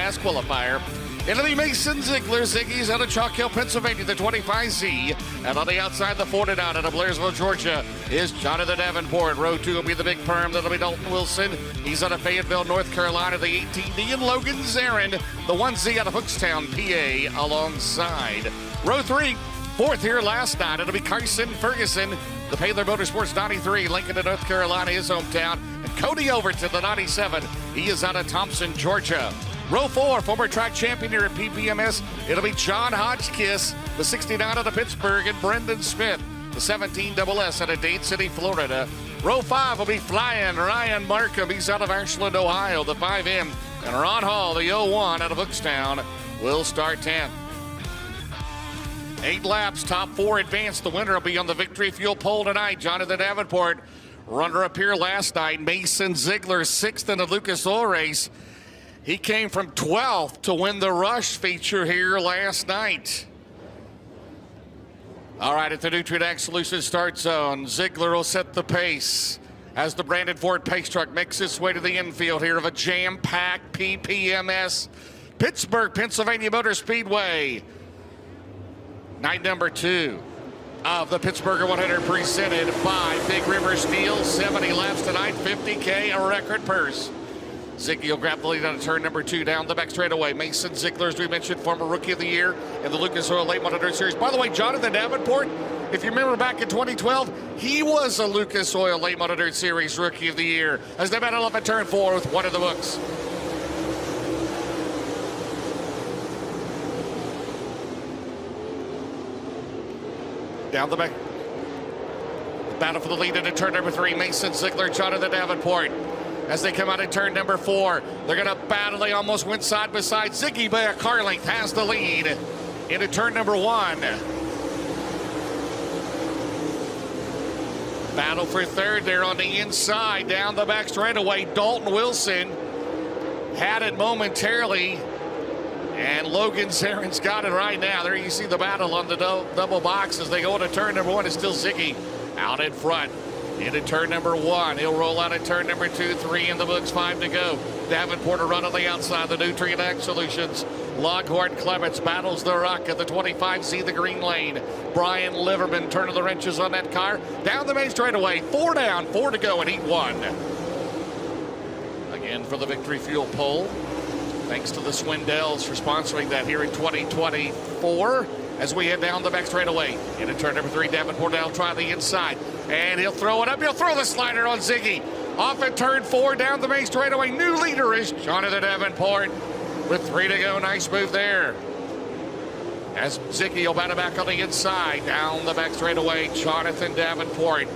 last qualifier. It'll be Mason Ziegler. Ziggy's out of Chalk Hill, Pennsylvania, the 25Z. And on the outside, the 49 out of Blairsville, Georgia, is Jonathan Davenport. Row 2 will be the big perm. That'll be Dalton Wilson. He's out of Fayetteville, North Carolina, the 18D. And Logan Zarin, the 1Z out of Hookstown, PA, alongside. Row 3, fourth here last night. It'll be Carson Ferguson, the Paler Motorsports 93, Lincoln, North Carolina, his hometown. And Cody Overton, the 97. He is out of Thompson, Georgia. Row 4, former track champion here at PPMS. It'll be John Hodgkiss, the 69 out of Pittsburgh, and Brendan Smith, the 17 SS out of Dade City, Florida. Row 5 will be flying Ryan Markham. He's out of Ashland, Ohio, the 5M. And Ron Hall, the 01 out of Hookstown, will start 10th. 8 laps, top 4 advanced. The winner will be on the Victory Fuel pole tonight. Jonathan Davenport, runner-up here last night. Mason Ziegler, 6th in the Lucas Oil race. He came from 12th to win the Rush feature here last night. All right, at the Nutrient Solutions start zone, Ziegler will set the pace as the Brandon Ford pace truck makes its way to the infield here of a jam-packed PPMS Pittsburgh, Pennsylvania Motor Speedway. Night number 2 of the Pittsburgher 100 presented by Big River Steel. 70 laps tonight, $50K, a record purse. Ziggy will grab the lead on turn number 2 down the back straightaway. Mason Ziegler, as we mentioned, former Rookie of the Year in the Lucas Oil Late Model Dirt Series. By the way, Jonathan Davenport, if you remember back in 2012, he was a Lucas Oil Late Model Dirt Series Rookie of the Year as they battle up at turn 4 with one of the books. Down the back. Battle for the lead into turn number 3. Mason Ziegler, Jonathan Davenport. As they come out of turn number 4, they're going to battle. They almost went side by side. Ziggy by a car length has the lead into turn number 1. Battle for third there on the inside. Down the back straightaway, Dalton Wilson had it momentarily. And Logan Zarin's got it right now. There you see the battle on the double box as they go into turn number 1. It's still Ziggy out in front. Into turn number 1. He'll roll out at turn number 2, 3 in the books, 5 to go. Davenport a run on the outside. The Nutrient Ag Solutions. Longhorn Clements battles the rock at the 25Z, the green lane. Brian Liverman turning the wrenches on that car. Down the main straightaway. 4 down, 4 to go in heat 1. Again for the Victory Fuel pole. Thanks to the Swindells for sponsoring that here in 2024. As we head down the back straightaway. Into turn number 3, Davenport will try the inside. And he'll throw it up. He'll throw the slider on Ziggy. Off at turn 4, down the main straightaway. New leader is Jonathan Davenport with 3 to go. Nice move there. As Ziggy will bat it back on the inside. Down the back straightaway, Jonathan Davenport.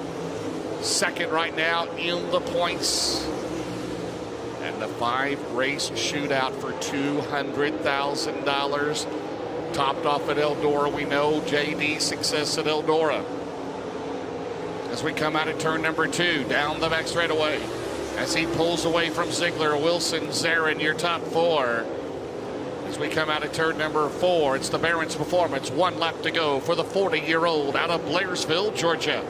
Second right now in the points. And the 5-race shootout for $200,000. Topped off at Eldora. We know JD's success at Eldora. As we come out of turn number 2, down the back straightaway. As he pulls away from Ziegler, Wilson, Zarin, your top 4. As we come out of turn number 4, it's the Barron's Performance. 1 lap to go for the 40-year-old out of Blairsville, Georgia.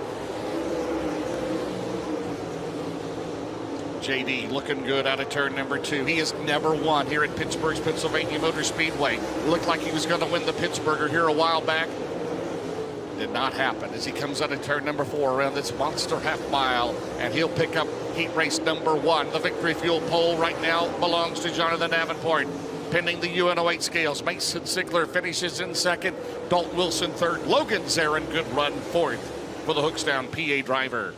JD looking good out of turn number 2. He has never won here at Pittsburgh's Pennsylvania Motor Speedway. It looked like he was going to win the Pittsburgher here a while back. Did not happen as he comes out of turn number 4 around this monster half mile, and he'll pick up heat race number 1. The Victory Fuel pole right now belongs to Jonathan Davenport. Pending the UNO8 scales, Mason Ziegler finishes in 2nd. Dalton Wilson 3rd. Logan Zarin, good run 4th for the Hookstown PA driver.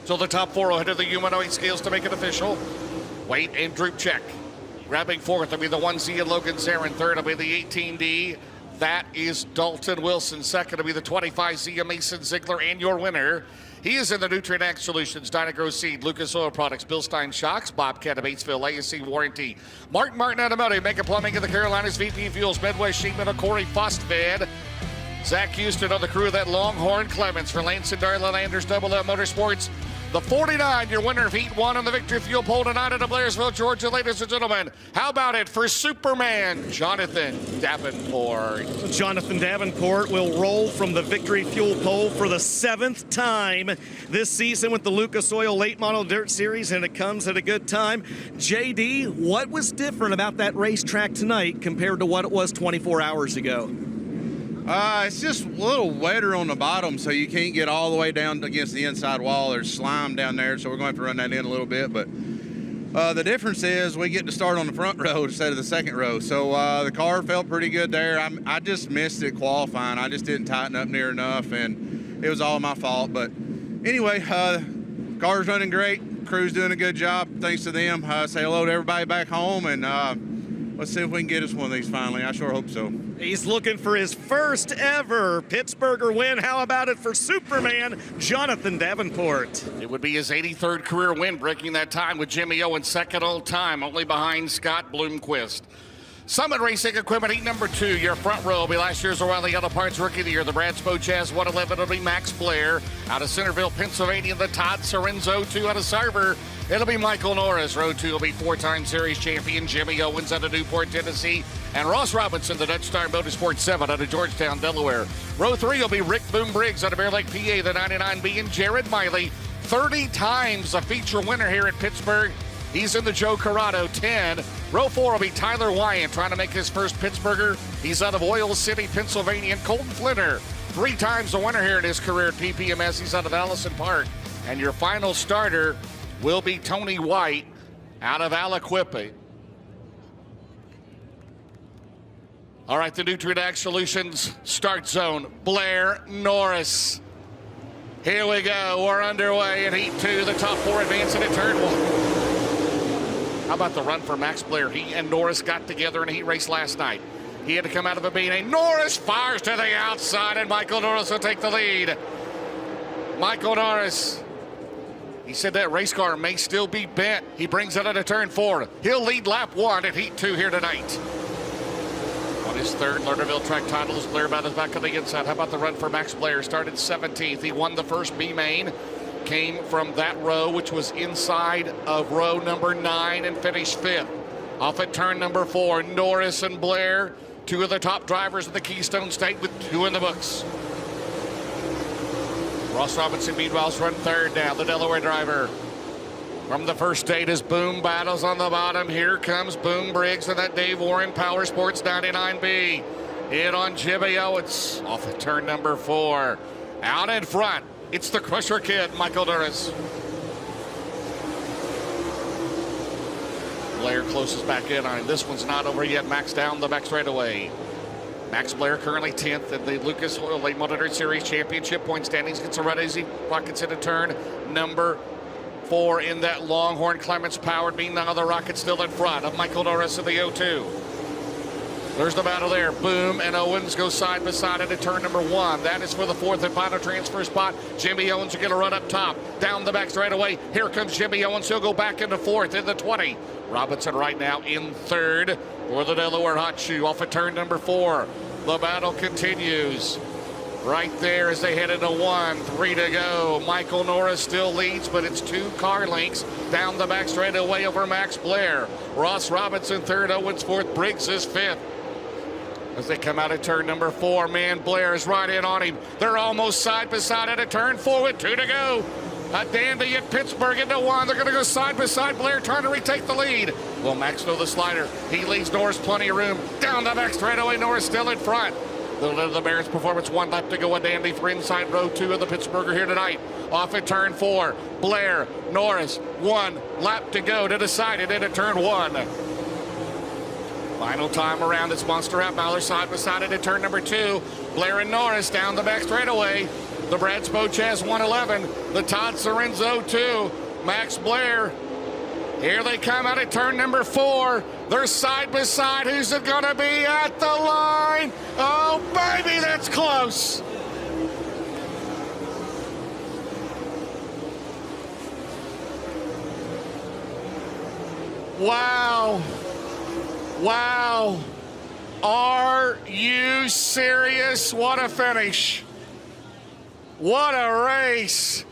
So the top 4 will head to the UNO8 scales to make it official. Weight and droop check. Grabbing 4th will be the 1Z and Logan Zarin. 3rd will be the 18D. That is Dalton Wilson. 2nd will be the 25Z of Mason Ziegler. And your winner, he is in the Nutrient Ag Solutions, Dynagrow Seed, Lucas Oil Products, Bill Stein Shocks, Bobcat of Batesville, ASC Warranty, Martin Automotive, Mega Plumbing of the Carolinas, VP Fuels, Midwest Sheet Metal, Corey Fostfed, Zach Houston on the crew of that Longhorn Clements for Lance and Darla Landers, Double Up Motorsports. The 49, your winner of Heat 1 on the Victory Fuel pole tonight at Blairsville, Georgia. Ladies and gentlemen, how about it for Superman, Jonathan Davenport? Jonathan Davenport will roll from the Victory Fuel pole for the 7th time this season with the Lucas Oil Late Model Dirt Series, and it comes at a good time. JD, what was different about that racetrack tonight compared to what it was 24 hours ago? It's just a little wetter on the bottom, so you can't get all the way down against the inside wall. There's slime down there, so we're going to have to run that in a little bit. But the difference is we get to start on the front row instead of the second row. So the car felt pretty good there. I just missed it qualifying. I just didn't tighten up near enough, and it was all my fault. But anyway, car's running great. Crew's doing a good job. Thanks to them. Say hello to everybody back home, and let's see if we can get us one of these finally. I sure hope so. He's looking for his first ever Pittsburgher win. How about it for Superman, Jonathan Davenport? It would be his 83rd career win, breaking that time with Jimmy Owens, second all time, only behind Scott Bloomquist. Summit Racing Equipment, heat number 2. Your front row will be last year's O'Reilly Auto Parts Rookie of the Year. The Brad Spojaz 111 will be Max Blair. Out of Centerville, Pennsylvania, the Todd Sorenzo 2 out of Sarver. It'll be Michael Norris. Row 2 will be 4-time series champion Jimmy Owens out of Newport, Tennessee. And Ross Robinson, the Dutch Star Motorsports 7 out of Georgetown, Delaware. Row 3 will be Rick Boom Briggs out of Bear Lake, PA, the 99B, and Jared Miley, 30 times a feature winner here at Pittsburgh. He's in the Joe Corrado 10. Row 4 will be Tyler Wyant, trying to make his first Pittsburgher. He's out of Oil City, Pennsylvania. And Colton Flinner, 3 times the winner here in his career at PPMS. He's out of Allison Park. And your final starter will be Tony White out of Aliquippa. All right, the Nutrient Ag Solutions start zone. Blair Norris. Here we go. We're underway in Heat 2. The top 4 advancing at turn 1. How about the run for Max Blair? He and Norris got together in a heat race last night. He had to come out of a B&A. Norris fires to the outside, and Michael Norris will take the lead. Michael Norris, he said that race car may still be bent. He brings it into turn 4. He'll lead lap 1 at Heat 2 here tonight. On his third Lernerville track title is Blair about his back on the inside. How about the run for Max Blair? Started 17th. He won the first B main. Came from that row, which was inside of row number 9, and finished 5th. Off at turn number 4, Norris and Blair, 2 of the top drivers of the Keystone State with 2 in the books. Ross Robinson, meanwhile, is run 3rd now, the Delaware driver. From the first state as Boom battles on the bottom. Here comes Boom Briggs and that Dave Warren Power Sports 99B. In on Jimmy Owens, off at turn number 4. Out in front, it's the Crusher Kid, Michael Norris. Blair closes back in on him. This one's not over yet. Max down the back straightaway. Max Blair currently 10th in the Lucas Oil Late Model Dirt Series Championship point standings. Gets a red easy rockets into turn number 4 in that Longhorn Clements powered. Meanwhile, the Rocket still in front of Michael Norris of the 0-2. There's the battle there. Boom and Owens go side by side into turn number 1. That is for the 4th and final transfer spot. Jimmy Owens will get a run up top. Down the back straightaway. Here comes Jimmy Owens. He'll go back into 4th in the 20. Robinson right now in 3rd for the Delaware Hot Shoe. Off at turn number 4. The battle continues. Right there as they head into 1. 3 to go. Michael Norris still leads, but it's 2 car lengths down the back straightaway over Max Blair. Ross Robinson 3rd, Owens 4th, Briggs is 5th. As they come out of turn number 4, man, Blair is right in on him. They're almost side by side at a turn 4 with 2 to go. A dandy at Pittsburgh into 1. They're going to go side by side. Blair trying to retake the lead. Will Max know the slider? He leaves Norris plenty of room. Down the back straightaway, Norris still in front. The Barons Performance, 1 lap to go. A dandy for inside row 2 of the Pittsburgher here tonight. Off at turn 4. Blair, Norris, 1 lap to go to decide it into turn 1. Final time around, it's Monster Out Mauler side by side into turn number 2. Blair and Norris down the back straightaway. The Brad Spojaz 111, the Todd Sorenzo 2, Max Blair. Here they come out of turn number 4. They're side by side. Who's it going to be at the line? Oh, baby, that's close. Wow. Wow. Are you serious? What a finish. What a race.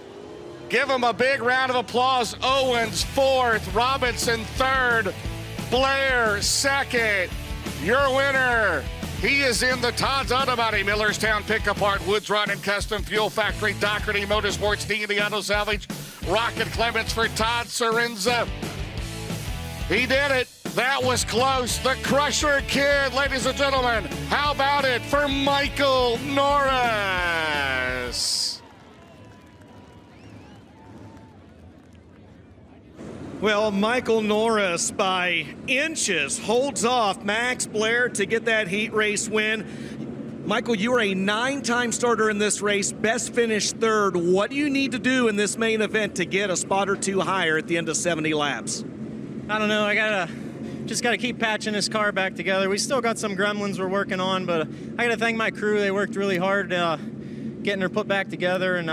Give him a big round of applause. Owens fourth, Robinson third, Blair second. Your winner, he is in the Todd's Auto Body, Millerstown Pick Apart, Woods Rod and Custom Fuel Factory, Doherty Motorsports, D&D Auto Salvage, Rocket Clements for Todd Sorenza. He did it. That was close. The Crusher Kid, ladies and gentlemen. How about it for Michael Norris? Well, Michael Norris by inches holds off Max Blair to get that heat race win. Michael, you are a 9-time starter in this race, best finish third. What do you need to do in this main event to get a spot or two higher at the end of 70 laps? I don't know. I just gotta keep patching this car back together. We still got some gremlins we're working on, but I gotta thank my crew. They worked really hard getting her put back together, and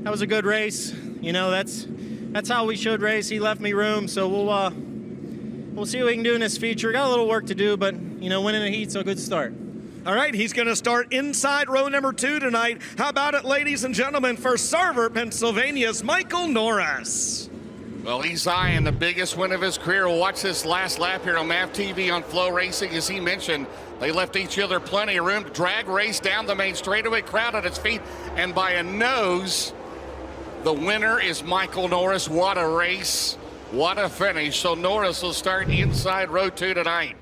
that was a good race. You know, that's how we should race. He left me room, so we'll see what we can do in this feature. Got a little work to do, but you know, winning a heat's a good start. All right, he's going to start inside row number 2 tonight. How about it, ladies and gentlemen, for Sarver, Pennsylvania's Michael Norris. Well, he's eyeing the biggest win of his career. We'll watch this last lap here on MAV TV on FloRacing. As he mentioned, they left each other plenty of room to drag race down the main straightaway, crowd at its feet, and by a nose, the winner is Michael Norris. What a race. What a finish. So Norris will start inside row 2 tonight.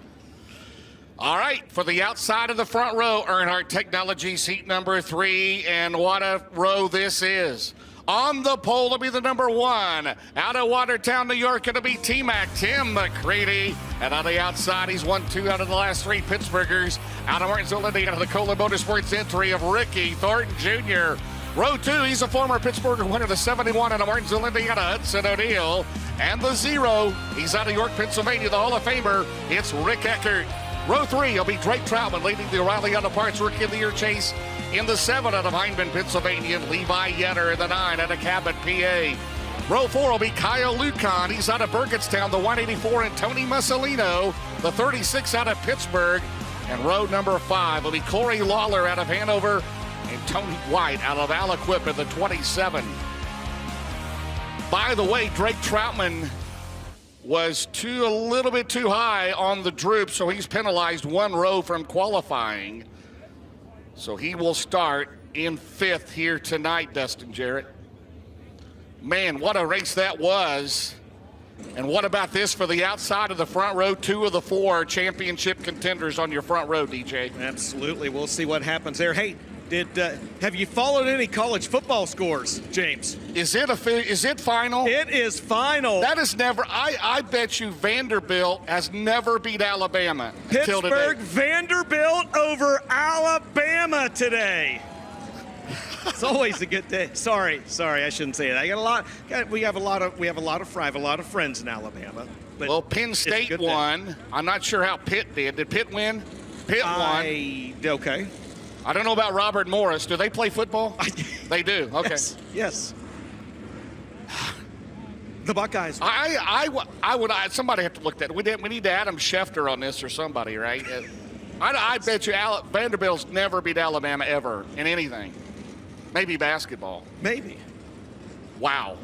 All right, for the outside of the front row, Earnhardt Technologies, seat number 3, and what a row this is. On the pole to be the number 1. Out of Watertown, New York, it'll be T-Mac, Tim McCready. And on the outside, he's won 2 out of the last 3 Pittsburghers. Out of Martinsville, Indiana, the Kohler Motorsports entry of Ricky Thornton Jr. Row 2, he's a former Pittsburgher winner, the 71 out of Martinsville, Indiana, Hudson O'Neill. And the 0, he's out of York, Pennsylvania, the Hall of Famer, it's Rick Eckert. Row 3, it'll be Drake Troutman leading the O'Reilly Auto Parts Rookie of the Year chase. In the 7 out of Hindman, Pennsylvania, Levi Yetter in the 9 out of Cabot, PA. Row 4 will be Kyle Lucan. He's out of Burgettstown, the 184, and Tony Mussolino, the 36 out of Pittsburgh. And row number 5 will be Corey Lawler out of Hanover, and Tony White out of Aliquippa, the 27. By the way, Drake Troutman was a little bit too high on the droop, so he's penalized 1 row from qualifying. So he will start in 5th here tonight, Dustin Jarrett. Man, what a race that was. And what about this for the outside of the front row? 2 of the 4 championship contenders on your front row, DJ. Absolutely. We'll see what happens there. Hey, have you followed any college football scores, James? Is it final? It is final. That is never. I bet you Vanderbilt has never beat Alabama until today. Pittsburgh, Vanderbilt over Alabama today. It's always a good day. Sorry, I shouldn't say it. We have a lot of friends in Alabama. But well, Penn State won. I'm not sure how Pitt did. Did Pitt win? Pitt won. Okay. I don't know about Robert Morris. Do they play football? They do. Okay. Yes. The Buckeyes. I would. Somebody have to look at it. We need Adam Schefter on this or somebody, right? I bet you Vanderbilt's never beat Alabama ever in anything. Maybe basketball. Maybe. Wow.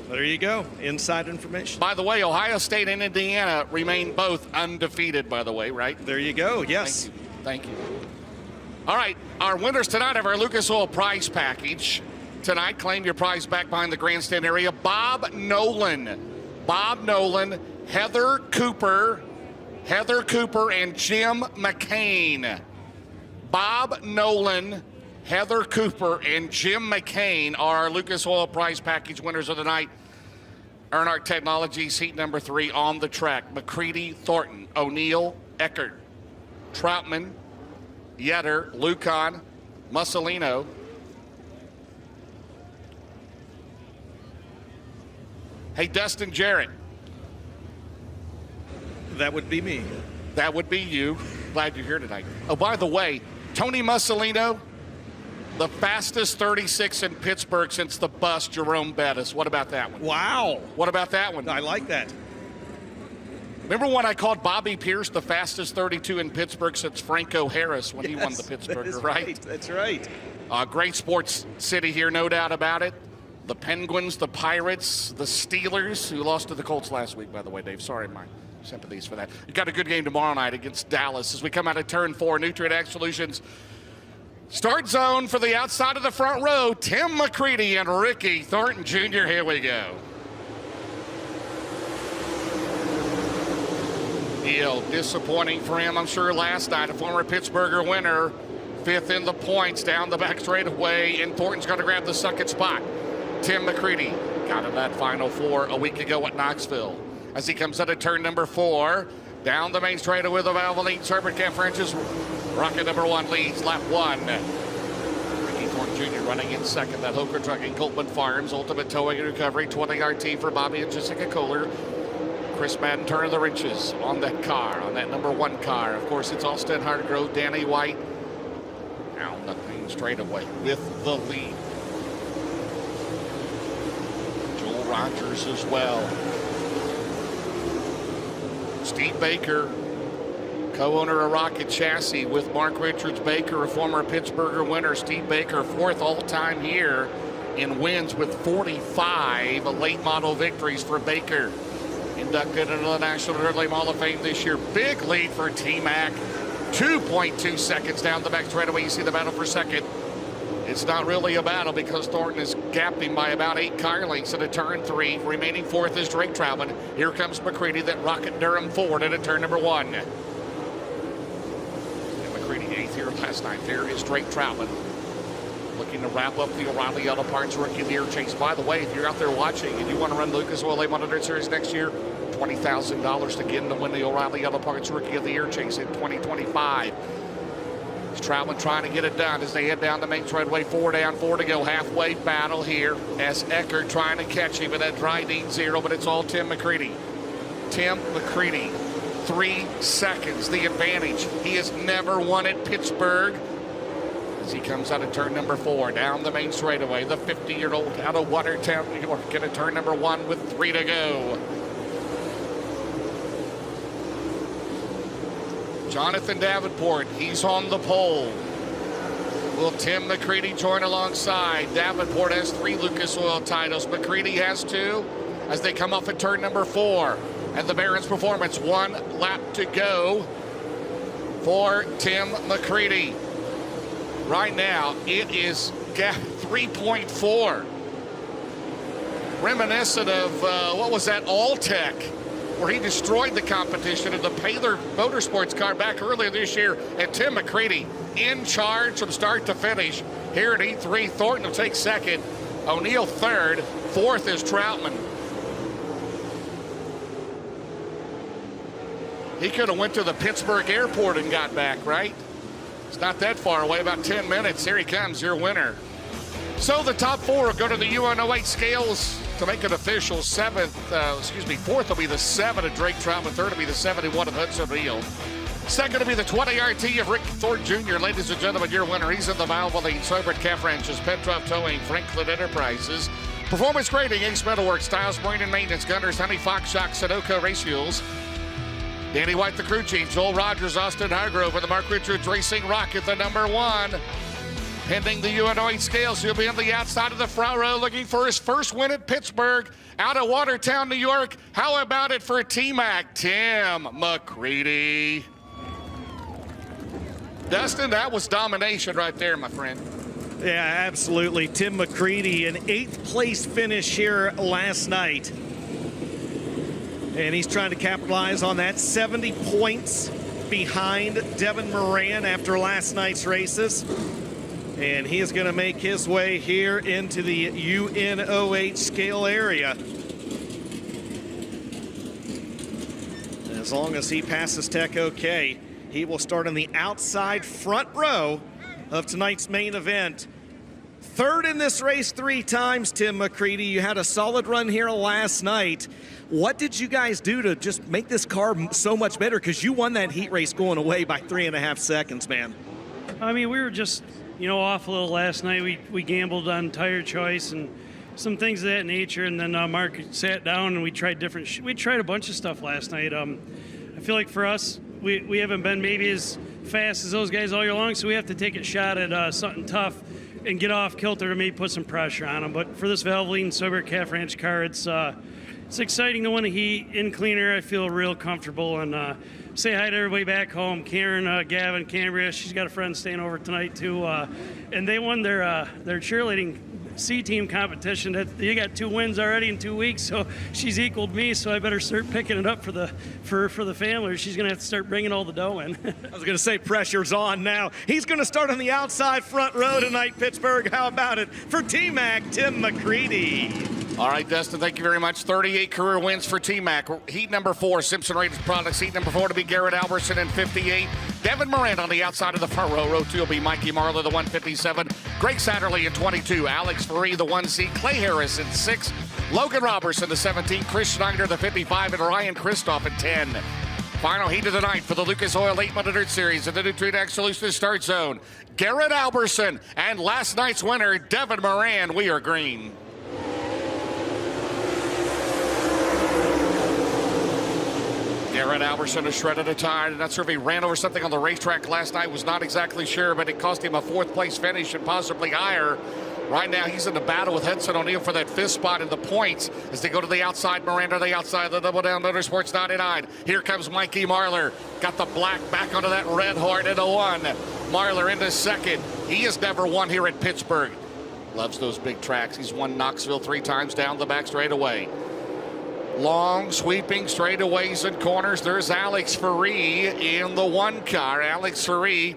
There you go. Inside information. By the way, Ohio State and Indiana remain both undefeated, by the way, right? There you go. Yes. Thank you. All right, our winners tonight of our Lucas Oil prize package. Tonight, claim your prize back behind the grandstand area. Bob Nolan, Heather Cooper, and Jim McCain. Bob Nolan, Heather Cooper, and Jim McCain are our Lucas Oil prize package winners of the night. Earnhardt Technologies, heat number 3 on the track. McCready, Thornton, O'Neill, Eckert, Troutman, Yetter, Lucan, Mussolino. Hey, Dustin Jarrett. That would be me. That would be you. Glad you're here tonight. Oh, by the way, Tony Mussolino, the fastest 36 in Pittsburgh since the bus, Jerome Bettis. What about that one? Wow. What about that one? I like that. Remember when I called Bobby Pierce the fastest 32 in Pittsburgh since Franco Harris when he won the Pittsburgher, right? That's right. Great sports city here, no doubt about it. the Penguins, the Pirates, the Steelers, who lost to the Colts last week, by the way, Dave. Sorry, my sympathies for that. You've got a good game tomorrow night against Dallas as we come out of turn 4. Nutrient Ag Solutions. Start zone for the outside of the front row. Tim McCready and Ricky Thornton Jr. Here we go. Neal, disappointing for him, I'm sure, last night. A former Pittsburgher winner, 5th in the points down the back straightaway, and Thornton's going to grab the second spot. Tim McCready got in that Final Four a week ago at Knoxville. As he comes out of turn number 4, down the main straightaway with the Valvoline Herbert French's rocket number 1 leads lap 1. Ricky Thornton Jr. running in second. That Hoker Trucking, Coltman Farms, Ultimate Towing and Recovery, 20 RT for Bobby and Jessica Kohler. Chris Madden turning the wrenches on that car, on that number 1 car. Of course, it's Austin Hargrove, Danny White down the main straightaway with the lead. Joel Rogers as well. Steve Baker, co-owner of Rocket Chassis with Mark Richards Baker, a former Pittsburgher winner. Steve Baker, 4th all-time here in wins with 45 late model victories for Baker. Inducted into the National Dirt Late Hall of Fame this year. Big lead for T-Mac. 2.2 seconds down the back straightaway. You see the battle for second. It's not really a battle because Thornton is gapping by about 8 car lengths at a turn 3. Remaining 4th is Drake Troutman. Here comes McCready, that Rocket Durham Ford at a turn number 1. And McCready 8th here last night. There is Drake Troutman looking to wrap up the O'Reilly Auto Parts Rookie of the Year chase. By the way, if you're out there watching and you want to run Lucas Oil Late Model Dirt Series next year, $20,000 to get in to win the O'Reilly Auto Parts Rookie of the Year chase in 2025. Troutman trying to get it done as they head down the main straightaway. 4 down, 4 to go. Halfway battle here as Eckert trying to catch him at that dry dean 0, but it's all Tim McCready. Tim McCready, 3 seconds, the advantage. He has never won at Pittsburgh. As he comes out of turn number 4, down the main straightaway. The 50-year-old out of Watertown, New York, get a turn number 1 with 3 to go. Jonathan Davenport, he's on the pole. Will Tim McCready join alongside? Davenport has 3 Lucas Oil titles. McCready has 2 as they come off at turn number 4. And the Barons Performance, 1 lap to go for Tim McCready. Right now, it is gap 3.4. Reminiscent of, what was that, All-Tech, where he destroyed the competition in the Paler Motorsports car back earlier this year. And Tim McCready in charge from start to finish here at E3. Thornton will take second. O'Neill third. 4th is Troutman. He could have went to the Pittsburgh airport and got back, right? It's not that far away, about 10 minutes. Here he comes, your winner. So the top 4 go to the UN08 scales to make it official. 4th will be the 7 of Drake Troutman. 3rd will be the 71 of Hudson O'Neill. 2nd will be the 20 RT of Rick Thornton Jr. Ladies and gentlemen, your winner. He's in the Valvoline, Herbert French's, Petrov Towing, Franklin Enterprises, Performance Grading, Ace Metalworks, Styles Marine and Maintenance, Gunners, Honey Fox Shock, Sunoco Race Fuels, Danny White, the crew chief, Joel Rogers, Austin Hargrove, and the Mark Richards Racing Rocket, the number 1. Pending the UN08 scales, he'll be on the outside of the front row looking for his first win at Pittsburgh out of Watertown, New York. How about it for T-Mac, Tim McCready? Dustin, that was domination right there, my friend. Yeah, absolutely. Tim McCready, an 8th place finish here last night. And he's trying to capitalize on that. 70 points behind Devin Moran after last night's races. And he is going to make his way here into the UN08 scale area. As long as he passes Tech okay, he will start in the outside front row of tonight's main event. 3rd in this race 3 times, Tim McCready. You had a solid run here last night. What did you guys do to just make this car so much better? Because you won that heat race going away by 3.5 seconds, man. I mean, we were just, off a little last night. We gambled on tire choice and some things of that nature. And then Mark sat down and we tried we tried a bunch of stuff last night. I feel like for us, we haven't been maybe as fast as those guys all year long, so we have to take a shot at something tough and get off kilter to maybe put some pressure on them. But for this Valvoline Sober Calf Ranch car, it's exciting to win a heat in clean air. I feel real comfortable, and say hi to everybody back home. Karen, Gavin, Cambria, she's got a friend staying over tonight too, and they won their cheerleading C-team competition. You got 2 wins already in 2 weeks, so she's equaled me, so I better start picking it up for the family. She's going to have to start bringing all the dough in. I was going to say pressure's on now. He's going to start on the outside front row tonight, Pittsburgh. How about it for T-Mac, Tim McCready? All right, Dustin, thank you very much. 38 career wins for T-Mac. Heat number 4, Simpson Rated Products. Heat number 4 to be Garrett Albertson in 58. Devin Moran on the outside of the front row. Row 2 will be Mikey Marler, the 157. Greg Satterley in 22. Alex Faree, the 1C. Clay Harris in 6. Logan Robertson, the 17. Chris Schneider, the 55. And Ryan Christoph in 10. Final heat of the night for the Lucas Oil Late Model Dirt Series in the Nutrient Solutions Start Zone. Garrett Albertson and last night's winner, Devin Moran. We are green. Garrett Albertson has shredded a tire. Not sure if he ran over something on the racetrack last night. Was not exactly sure, but it cost him a 4th place finish and possibly higher. Right now, he's in the battle with Hudson O'Neill for that 5th spot in the points as they go to the outside. Miranda, the outside of the Double Down Motorsports 99. Here comes Mikey Marler. Got the black back onto that red horn into 1. Marler into 2nd. He has never won here at Pittsburgh. Loves those big tracks. He's won Knoxville 3 times down the back straightaway. Long sweeping straightaways and corners. There's Alex Faree in the 1 car. Alex Faree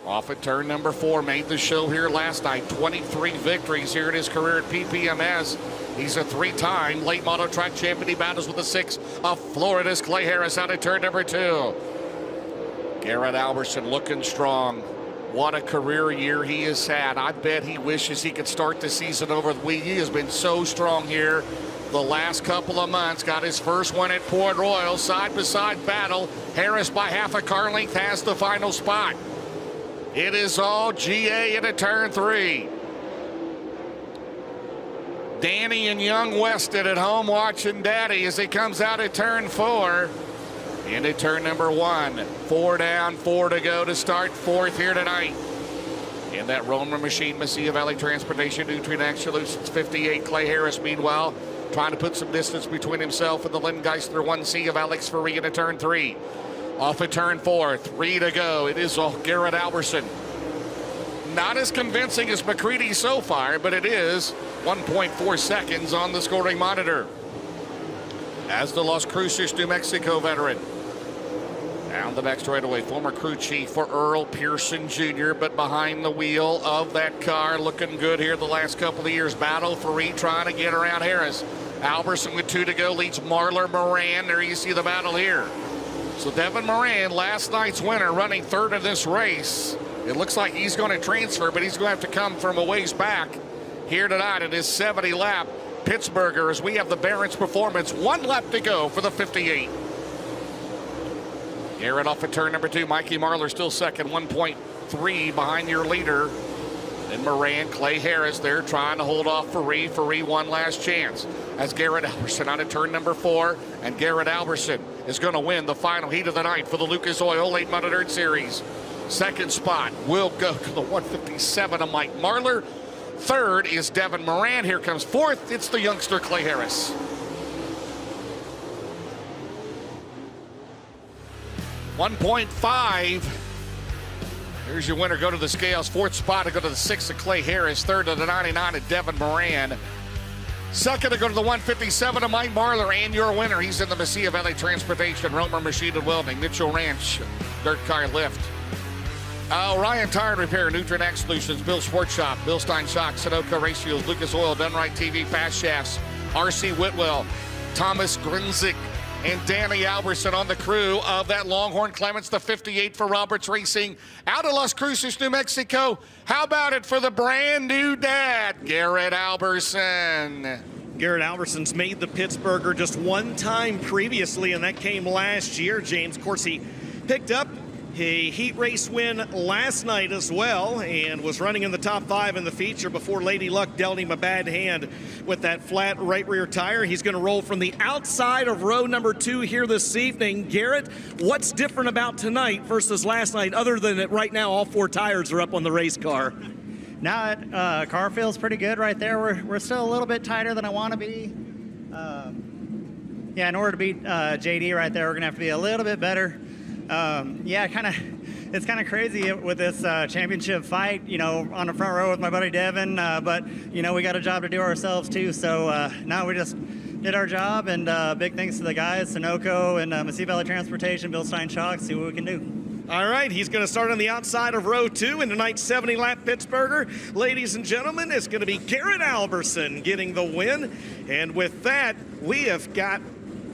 off at turn number 4, made the show here last night. 23 victories here in his career at PPMS. He's a 3-time late model track champion. He battles with the 6 of Florida's Clay Harris out at turn number 2. Garrett Albertson looking strong. What a career year he has had. I bet he wishes he could start the season over. He has been so strong here the last couple of months. Got his first win at Port Royal. Side-by-side battle. Harris by half a car length has the final spot. It is all GA into turn 3. Danny and young Weston at home watching Daddy as he comes out at turn 4. Into turn number 1. 4 down, 4 to go to start 4th here tonight. In that Roman machine, Mesilla Valley Transportation, Nutrient Solutions 58. Clay Harris, meanwhile, trying to put some distance between himself and the Lindgeister 1C of Alex Faree into turn 3. Off at turn 4, 3 to go. It is all Garrett Albertson. Not as convincing as McCready so far, but it is 1.4 seconds on the scoring monitor. As the Las Cruces, New Mexico veteran. Down the back straightaway, former crew chief for Earl Pearson Jr., but behind the wheel of that car, looking good here the last couple of years. Battle Faree trying to get around Harris. Albertson with 2 to go leads Marler Moran. There you see the battle here. So Devin Moran, last night's winner, running 3rd in this race. It looks like he's going to transfer, but he's going to have to come from a ways back here tonight in his 70 lap Pittsburgher as we have the Barron's Performance. 1 lap to go for the 58. Garrett off at turn number 2. Mikey Marler still second, 1.3 behind your leader. Then Moran, Clay Harris there trying to hold off Faree. Faree one last chance. As Garrett Albertson out at turn number 4. And Garrett Albertson is going to win the final heat of the night for the Lucas Oil Late Model Dirt Series. Second spot will go to the 157 of Mike Marler. 3rd is Devin Moran. Here comes 4th. It's the youngster Clay Harris. 1.5. Here's your winner. Go to the scales. 4th spot to go to the 6 of Clay Harris. 3rd to the 99 of Devin Moran. 2nd to go to the 157 of Mike Marler. And your winner. He's in the Mesilla Valley Transportation, Romer Machine and Welding, Mitchell Ranch, Dirt Car Lift. Ryan Tire and Repair, Nutrient Solutions, Bill Sports Shop, Bill Stein Shock, Sunoco Race Fuels, Lucas Oil, Done Right TV, Fast Shafts, RC Whitwell, Thomas Grinzik, and Danny Albertson on the crew of that Longhorn Clements, the 58 for Roberts Racing, out of Las Cruces, New Mexico. How about it for the brand new dad, Garrett Albertson? Garrett Albertson's made the Pittsburgher just 1 time previously, and that came last year, James. Of course, he picked up a heat race win last night as well and was running in the top 5 in the feature before Lady Luck dealt him a bad hand with that flat right rear tire. He's going to roll from the outside of row number 2 here this evening. Garrett, what's different about tonight versus last night other than that right now all 4 tires are up on the race car? Now, car feels pretty good right there. We're still a little bit tighter than I want to be. Yeah, in order to beat JD right there, we're gonna have to be a little bit better. Yeah, it's kind of crazy with this championship fight, you know, on the front row with my buddy Devin. But you know, we got a job to do ourselves too. So now we just did our job, and big thanks to the guys, Sunoco and Massey Valley Transportation, Bill Stein Chalk. See what we can do. All right, he's going to start on the outside of row 2 in tonight's 70-lap Pittsburgher. Ladies and gentlemen, it's going to be Garrett Alberson getting the win. And with that, we have got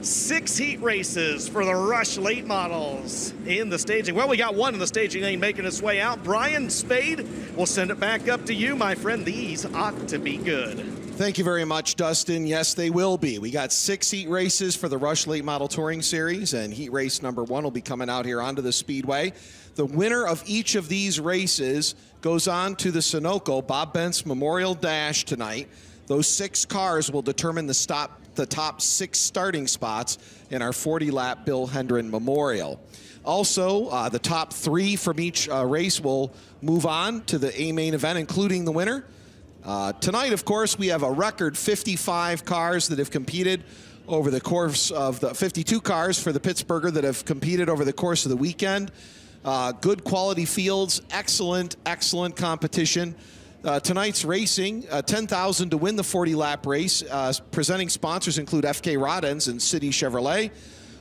6 heat races for the Rush late models in the staging. Well, we got one in the staging lane making its way out. Brian Spade, we'll send it back up to you, my friend. These ought to be good. Thank you very much, Dustin. Yes, they will be. We got 6 heat races for the Rush Late Model Touring Series, and heat race number 1 will be coming out here onto the Speedway. The winner of each of these races goes on to the Sunoco Bob Bentz Memorial Dash tonight. Those 6 cars will determine the top 6 starting spots in our 40-lap Bill Hendren Memorial. Also, the top 3 from each race will move on to the A main event, including the winner. Tonight, of course, we have a record 55 cars that have competed over the course of the 52 cars for the Pittsburgher that have competed over the course of the weekend. Good quality fields, excellent competition. Tonight's racing, $10,000 to win the 40-lap race. Presenting sponsors include FK Rod-Ends and City Chevrolet,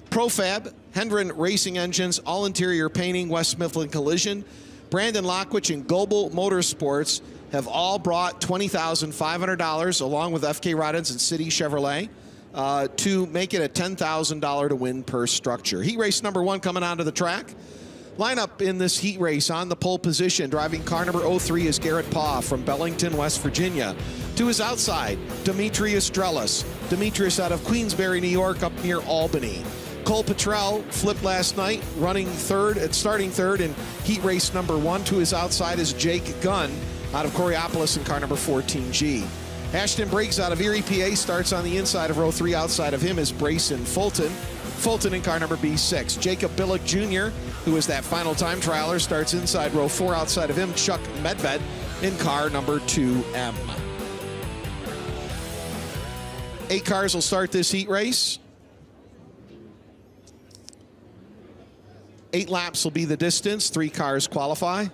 Profab, Hendren Racing Engines, All Interior Painting, West Mifflin Collision, Brandon Lockwich, and Global Motorsports have all brought $20,500 along with FK Rod-Ends and City Chevrolet to make it a $10,000 to win per structure. Heat race number 1 coming onto the track. Lineup in this heat race on the pole position, driving car number 03 is Garrett Paugh from Bellington, West Virginia. To his outside, Demetrius Drelis. Demetrius out of Queensbury, New York, up near Albany. Cole Petrell flipped last night, starting third in heat race number 1. To his outside is Jake Gunn out of Coriopolis in car number 14G. Ashton Briggs out of Erie, PA, starts on the inside of row 3. Outside of him is Brayson Fulton. Fulton in car number B6. Jacob Billick Jr., who is that final time trialer, starts inside row 4. Outside of him, Chuck Medved in car number 2M. 8 cars will start this heat race. 8 laps will be the distance. 3 cars qualify.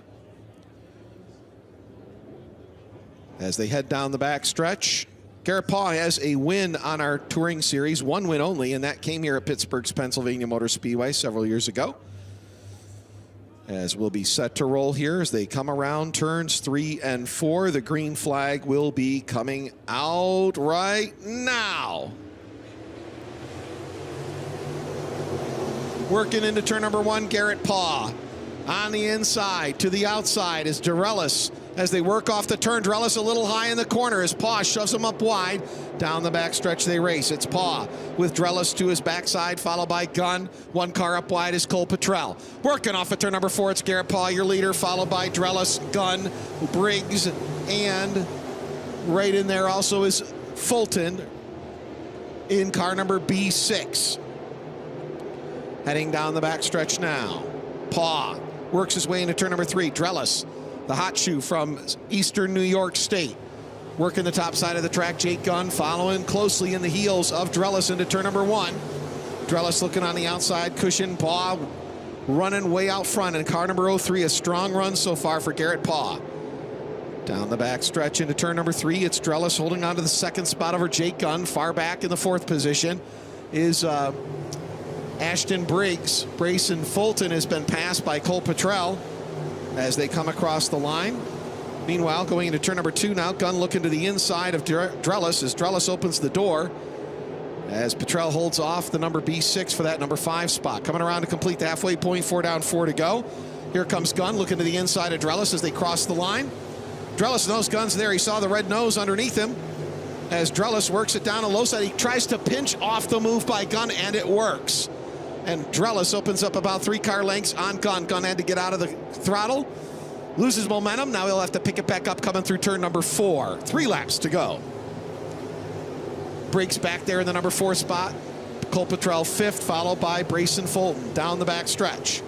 As they head down the back stretch, Garrett Paugh has a win on our touring series, 1 win only, and that came here at Pittsburgh's Pennsylvania Motor Speedway several years ago. As we'll be set to roll here as they come around turns 3 and 4. The green flag will be coming out right now. Working into turn number 1, Garrett Paugh. On the inside, to the outside is Drelis. As they work off the turn, Drelis a little high in the corner as Paugh shoves him up wide. Down the back stretch they race. It's Paugh with Drelis to his backside, followed by Gunn. 1 car up wide is Cole Petrell. Working off at turn number 4, it's Garrett Paugh, your leader, followed by Drelis, Gunn, Briggs, and right in there also is Fulton in car number B6. Heading down the back stretch now. Paugh works his way into turn number 3. Drelis, the hot shoe from Eastern New York State, working the top side of the track. Jake Gunn following closely in the heels of Drelis into turn number 1. Drelis looking on the outside cushion. Paugh running way out front in car number 03. A strong run so far for Garrett Paugh. Down the back stretch into turn number 3. It's Drelis holding on to the 2nd spot over Jake Gunn. Far back in the 4th position is Ashton Briggs. Brayson Fulton has been passed by Cole Petrell as they come across the line. Meanwhile, going into turn number 2 now, Gunn looking to the inside of Drelis as Drelis opens the door as Petrell holds off the number B6 for that number 5 spot. Coming around to complete the halfway point, 4 down, 4 to go. Here comes Gunn looking to the inside of Drelis as they cross the line. Drelis knows Gunn's there. He saw the red nose underneath him as Drelis works it down a low side. He tries to pinch off the move by Gunn, and it works. And Drelis opens up about 3 car lengths on Gunn. Gunn had to get out of the throttle, loses momentum. Now he'll have to pick it back up coming through turn number 4. 3 laps to go. Briggs back there in the number 4 spot. Cole Petrell 5th, followed by Brayson Fulton down the back stretch.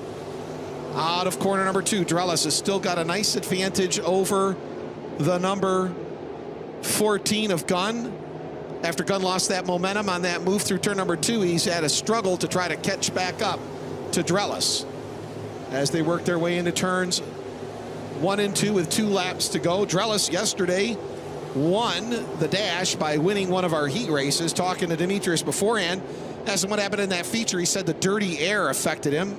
Out of corner number 2, Drelis has still got a nice advantage over the number 14 of Gunn. After Gunn lost that momentum on that move through turn number 2, he's had a struggle to try to catch back up to Drellis as they work their way into turns 1 and 2 with 2 laps to go. Drellis yesterday won the dash by winning one of our heat races. Talking to Demetrius beforehand, asked him what happened in that feature. He said the dirty air affected him.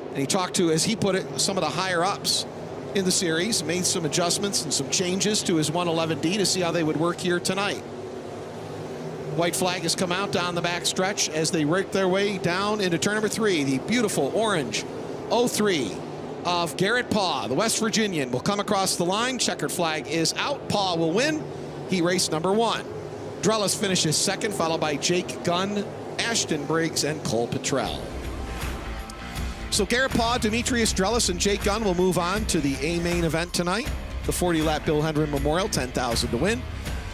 And he talked to, as he put it, some of the higher ups in the series, made some adjustments and some changes to his 111D to see how they would work here tonight. White flag has come out down the back stretch as they work their way down into turn number 3. The beautiful orange 03 of Garrett Paw, the West Virginian, will come across the line. Checkered flag is out. Paw will win heat race number 1. Drellis finishes second, followed by Jake Gunn, Ashton Briggs, and Cole Petrell. So Garrett Paw, Demetrius Drellis, and Jake Gunn will move on to the A main event tonight, the 40-lap Bill Hendren Memorial, $10,000 to win.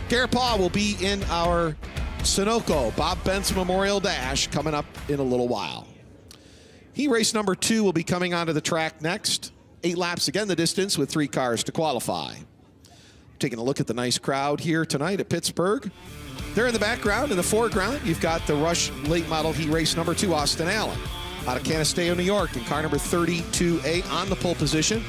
Garrett Paw will be in our Sunoco Bob Benz Memorial Dash coming up in a little while. Heat race number 2 will be coming onto the track next. 8 laps again the distance with 3 cars to qualify. Taking a look at the nice crowd here tonight at Pittsburgh. There in the background, in the foreground, you've got the Rush late model heat race number 2, Austin Allen, out of Canasteo, New York, in car number 32A on the pole position.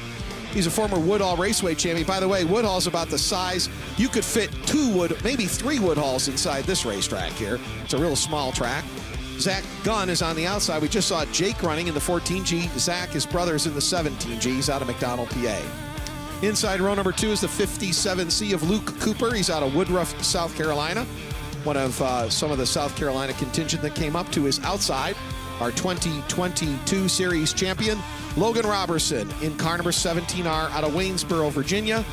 He's a former Woodhall Raceway champion. By the way, Woodhall's about the size. You could fit 2 maybe 3 Woodhalls inside this racetrack here. It's a real small track. Zach Gunn is on the outside. We just saw Jake running in the 14G. Zach, his brother, is in the 17G. He's out of McDonald, PA. Inside row number 2 is the 57C of Luke Cooper. He's out of Woodruff, South Carolina. One of some of the South Carolina contingent that came up to his outside. Our 2022 series champion, Logan Robertson, in car number 17R out of Waynesboro, Virginia.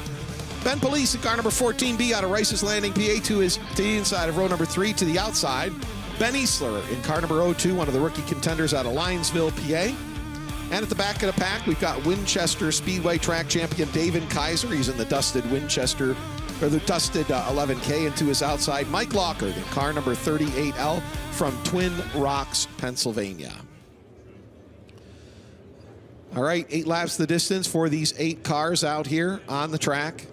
Ben Police in car number 14B out of Rice's Landing, PA, to the inside of row number 3 to the outside. Ben Easler in car number 02, one of the rookie contenders out of Linesville, PA. And at the back of the pack, we've got Winchester Speedway track champion David Kaiser. He's in the dusted Winchester, or the dusted 11K, and to his outside, Mike Lockard in car number 38L from Twin Rocks, Pennsylvania. All right, 8 laps the distance for these 8 cars out here on the track.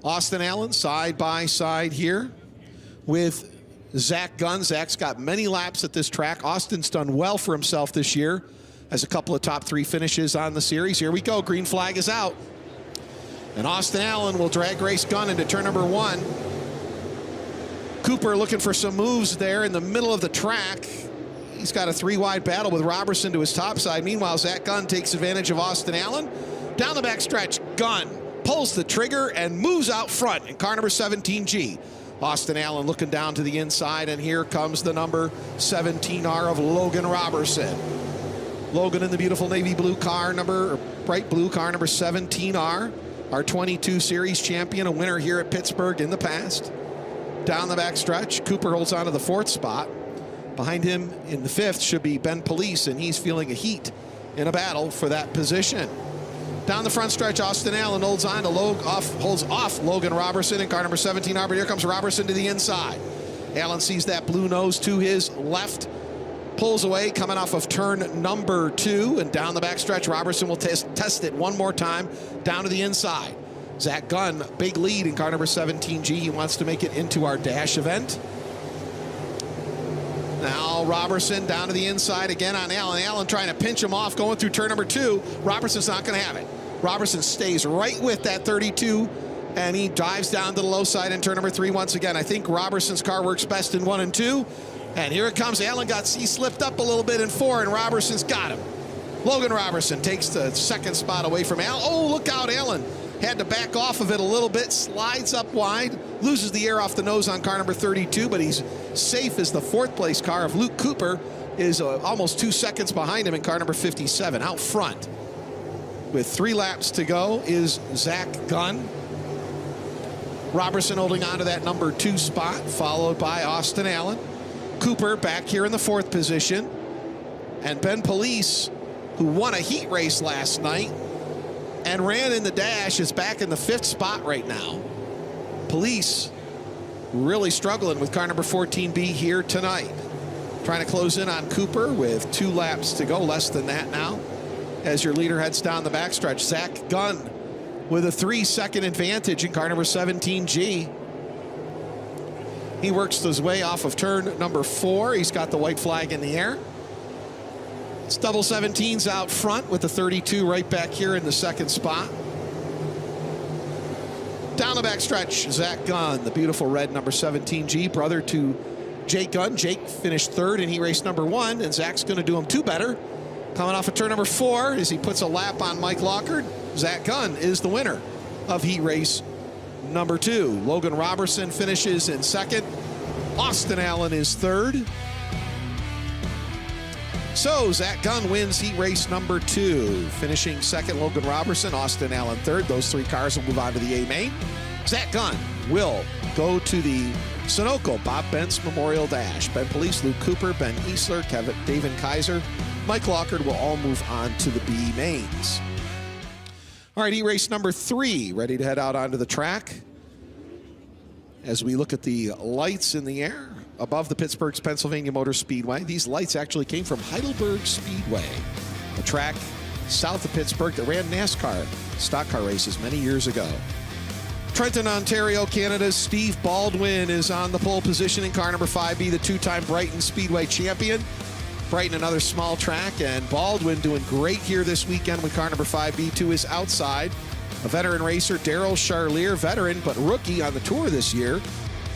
Austin Allen side by side here with Zach Gunn. Zach's got many laps at this track. Austin's done well for himself this year. Has a couple of top 3 finishes on the series. Here we go. Green flag is out. And Austin Allen will drag race Gunn into turn number 1. Cooper looking for some moves there in the middle of the track. He's got a 3-wide battle with Robertson to his top side. Meanwhile, Zach Gunn takes advantage of Austin Allen. Down the back stretch, Gunn pulls the trigger and moves out front in car number 17G. Austin Allen looking down to the inside, and here comes the number 17R of Logan Robertson. Logan in the beautiful navy blue car number, bright blue car number 17R. Our 22 series champion, a winner here at Pittsburgh in the past. Down the back stretch, Cooper holds on to the 4th spot. Behind him in the 5th should be Ben Police, and he's feeling a heat in a battle for that position. Down the front stretch, Austin Allen holds on to holds off Logan Robertson in car number 17R, but here comes Robertson to the inside. Allen sees that blue nose to his left, pulls away, coming off of turn number 2, and down the back stretch, Robertson will test it one more time down to the inside. Zach Gunn, big lead in car number 17G. He wants to make it into our dash event. Now Robertson down to the inside again on Allen. Allen trying to pinch him off going through turn number 2. Robertson's not going to have it. Robertson stays right with that 32, and he dives down to the low side in turn number 3 once again. I think Robertson's car works best in 1 and 2. And here it comes. Allen he slipped up a little bit in 4, and Robertson's got him. Logan Robertson takes the 2nd spot away from Allen. Oh, look out, Allen had to back off of it a little bit, slides up wide, loses the air off the nose on car number 32, but he's safe as the 4th place car of Luke Cooper is almost 2 seconds behind him in car number 57. Out front with 3 laps to go is Zach Gunn. Robertson holding on to that number 2 spot, followed by Austin Allen. Cooper back here in the 4th position. And Ben Police, who won a heat race last night and ran in the dash, is back in the 5th spot right now. Police really struggling with car number 14B here tonight. Trying to close in on Cooper with 2 laps to go, less than that now, as your leader heads down the backstretch. Zach Gunn with a 3-second advantage in car number 17G. He works his way off of turn number 4. He's got the white flag in the air. It's double 17s out front with the 32 right back here in the second spot. Down the back stretch, Zach Gunn, the beautiful red number 17G, brother to Jake Gunn. Jake finished third in heat race number 1, and Zach's going to do him 2 better. Coming off of turn number 4 as he puts a lap on Mike Lockard. Zach Gunn is the winner of heat race number 2. Logan Robertson finishes in second. Austin Allen is third. So Zach Gunn wins heat race number 2. Finishing second, Logan Robertson, Austin Allen third. Those 3 cars will move on to the A main. Zach Gunn will go to the Sunoco Bob Bentz Memorial Dash. Ben Police, Luke Cooper, Ben Easler, David Kaiser, Mike Lockard will all move on to the B mains. All right, heat race number 3, ready to head out onto the track. As we look at the lights in the air above the Pittsburgh's Pennsylvania Motor Speedway. These lights actually came from Heidelberg Speedway, a track south of Pittsburgh that ran NASCAR stock car races many years ago. Trenton, Ontario, Canada's Steve Baldwin is on the pole position in car number 5B, the 2-time Brighton Speedway champion. Brighton, another small track, and Baldwin doing great here this weekend with car number 5B to his outside. A veteran racer, Daryl Charlier, veteran but rookie on the tour this year,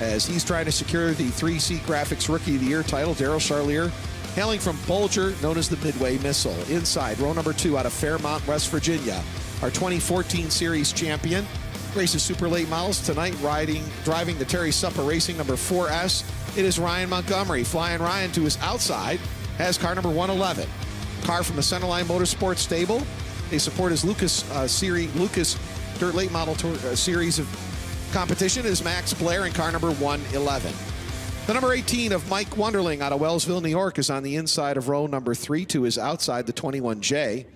as he's trying to secure the 3C Graphics Rookie of the Year title. Daryl Charlier, hailing from Bolger, known as the Midway Missile. Inside, row number 2 out of Fairmont, West Virginia, our 2014 Series champion. Races super late models tonight, driving the Terry Supper Racing number 4S. It is Ryan Montgomery. Flying Ryan to his outside has car number 111. Car from the Centerline Motorsports stable. They support his Lucas Dirt Late Model Tour series of competition is Max Blair in car number 111. The number 18 of Mike Wunderling out of Wellsville, New York is on the inside of row number 3 to his outside, the 21J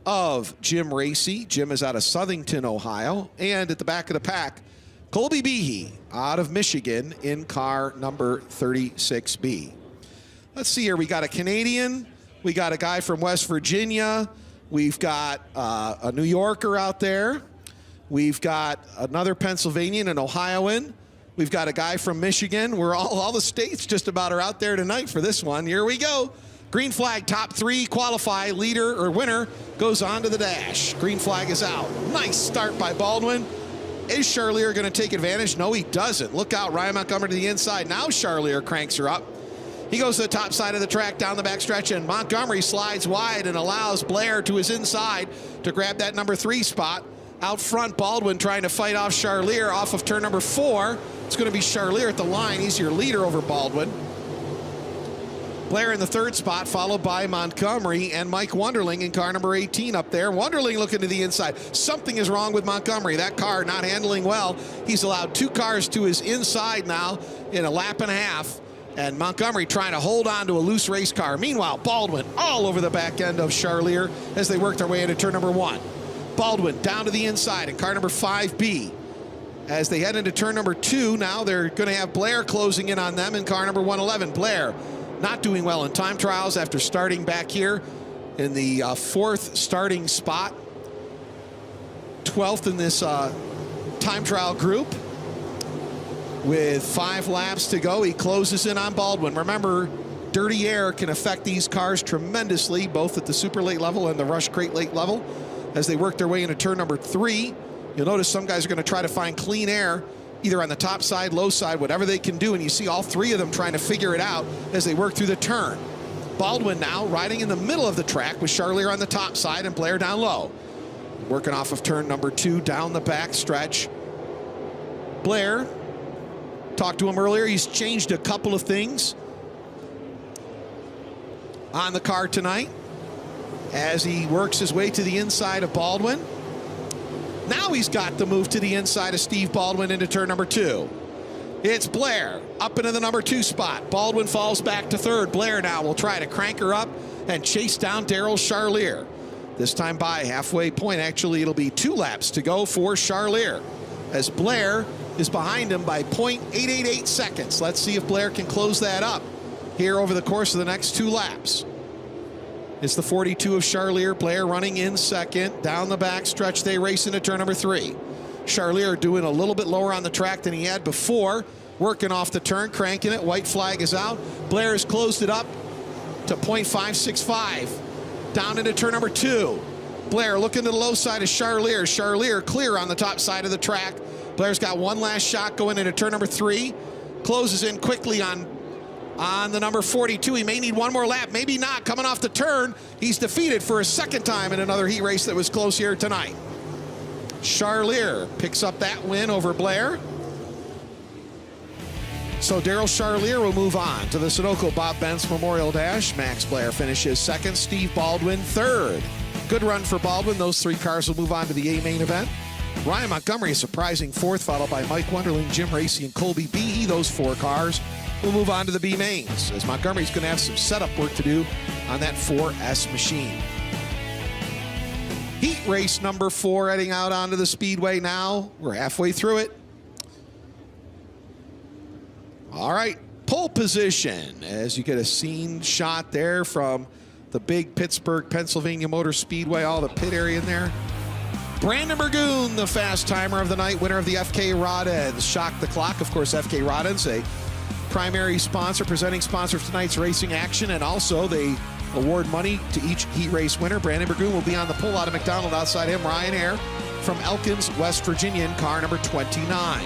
of Jim Racy. Jim is out of Southington, Ohio. And at the back of the pack, Colby Behe out of Michigan in car number 36B. Let's see here. We got a Canadian. We got a guy from West Virginia. We've got a New Yorker out there. We've got another Pennsylvanian, an Ohioan. We've got a guy from Michigan. We're all the states just about are out there tonight for this one. Here we go. Green flag, top 3 qualify. Leader or winner goes on to the dash. Green flag is out. Nice start by Baldwin. Is Charlier going to take advantage? No, he doesn't. Look out, Ryan Montgomery to the inside. Now Charlier cranks her up. He goes to the top side of the track, down the back stretch, and Montgomery slides wide and allows Blair to his inside to grab that number 3 spot. Out front, Baldwin trying to fight off Charlier off of turn number 4. It's going to be Charlier at the line. He's your leader over Baldwin. Blair in the 3rd spot, followed by Montgomery and Mike Wunderling in car number 18 up there. Wunderling looking to the inside. Something is wrong with Montgomery. That car not handling well. He's allowed 2 cars to his inside now in a lap and a half. And Montgomery trying to hold on to a loose race car. Meanwhile, Baldwin all over the back end of Charlier as they work their way into turn number 1. Baldwin down to the inside in car number 5B. As they head into turn number 2, now they're going to have Blair closing in on them in car number 111. Blair not doing well in time trials after starting back here in the 4th starting spot. 12th in this time trial group. With 5 laps to go, he closes in on Baldwin. Remember, dirty air can affect these cars tremendously, both at the super late level and the rush crate late level. As they work their way into turn number 3, you'll notice some guys are going to try to find clean air, either on the top side, low side, whatever they can do, and you see all 3 of them trying to figure it out as they work through the turn. Baldwin now riding in the middle of the track with Charlier on the top side and Blair down low. Working off of turn number 2 down the back stretch. Blair, talked to him earlier, he's changed a couple of things on the car tonight as he works his way to the inside of Baldwin. Now he's got the move to the inside of Steve Baldwin into turn number 2. It's Blair up into the number 2 spot. Baldwin falls back to 3rd. Blair now will try to crank her up and chase down Daryl Charlier. This time by halfway point. Actually, it'll be 2 laps to go for Charlier as Blair is behind him by 0.888 seconds. Let's see if Blair can close that up here over the course of the next 2 laps. It's the 42 of Charlier. Blair running in second. Down the back stretch, they race into turn number 3. Charlier doing a little bit lower on the track than he had before. Working off the turn, cranking it. White flag is out. Blair has closed it up to .565. Down into turn number 2. Blair looking to the low side of Charlier. Charlier clear on the top side of the track. Blair's got one last shot going into turn number 3. Closes in quickly on the number 42. He may need one more lap, maybe not. Coming off the turn, he's defeated for a second time in another heat race that was close here tonight. Charlier picks up that win over Blair. So Daryl Charlier will move on to the Sunoco Bob Benz Memorial Dash. Max Blair finishes second, Steve Baldwin third. Good run for Baldwin. Those 3 cars will move on to the A main event. Ryan Montgomery, a surprising fourth, followed by Mike Wunderling, Jim Racy, and Colby Behe. Those 4 cars will move on to the B mains, as Montgomery's going to have some setup work to do on that 4S machine. Heat race number 4 heading out onto the speedway now. We're halfway through it. All right, pole position, as you get a scene shot there from the big Pittsburgh, Pennsylvania Motor Speedway, all the pit area in there. Brandon Burgoon, the fast timer of the night, winner of the FK Rod Ends. Shock the clock. Of course, FK Rod Ends, a primary sponsor, presenting sponsor of tonight's racing action, and also they award money to each heat race winner. Brandon Burgoon will be on the pole out of McDonald. Outside him, Ryan Ayer from Elkins, West Virginia, in car number 29.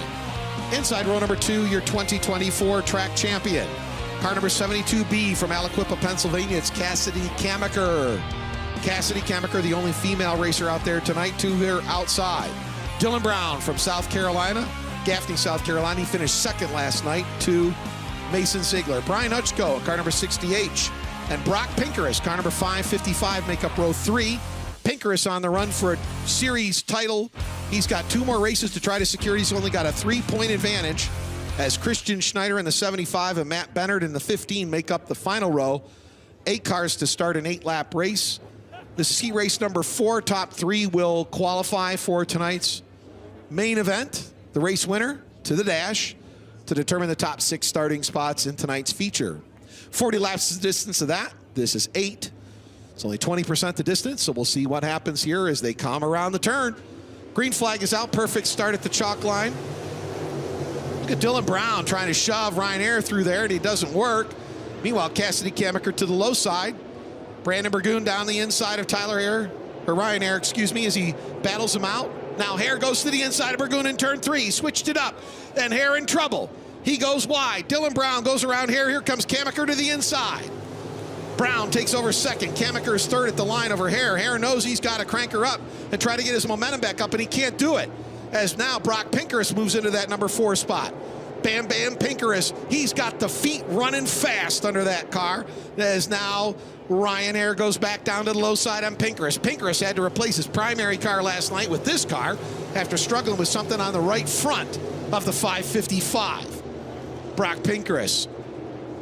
Inside row number 2, your 2024 track champion. Car number 72B from Aliquippa, Pennsylvania. It's Cassidy Kamaker. Cassidy Kamaker, the only female racer out there tonight. 2 here outside. Dylan Brown from South Carolina, Gaffney, South Carolina. He finished second last night to Mason Ziegler. Brian Hutchko, car number 60H. And Brock Pinkerus, car number 555, make up row 3. Pinkerus on the run for a series title. He's got 2 more races to try to secure. He's only got a 3-point advantage, as Christian Schneider in the 75 and Matt Bennett in the 15 make up the final row. 8 cars to start an 8-lap race. This is heat race number 4. Top 3 will qualify for tonight's main event. The race winner to the dash to determine the top 6 starting spots in tonight's feature. 40 laps is the distance of that. This is 8. It's only 20% the distance, so we'll see what happens here as they come around the turn. Green flag is out. Perfect start at the chalk line. Look at Dylan Brown trying to shove Ryan Ayer through there, and he doesn't work. Meanwhile, Cassidy Kamaker to the low side. Brandon Burgoon down the inside of Ryan Ayer, as he battles him out. Now Hare goes to the inside of Burgoon in turn 3. He switched it up, and Hare in trouble. He goes wide. Dylan Brown goes around Hare. Here comes Kamaker to the inside. Brown takes over second. Kamaker is third at the line over Hare. Hare knows he's got to crank her up and try to get his momentum back up, and he can't do it. As now Brock Pinkerus moves into that number 4 spot. Bam Bam Pinkerus, he's got the feet running fast under that car. As now Ryan Ayer goes back down to the low side on Pinkerus. Pinkerus had to replace his primary car last night with this car after struggling with something on the right front of the 555. Brock Pinkerus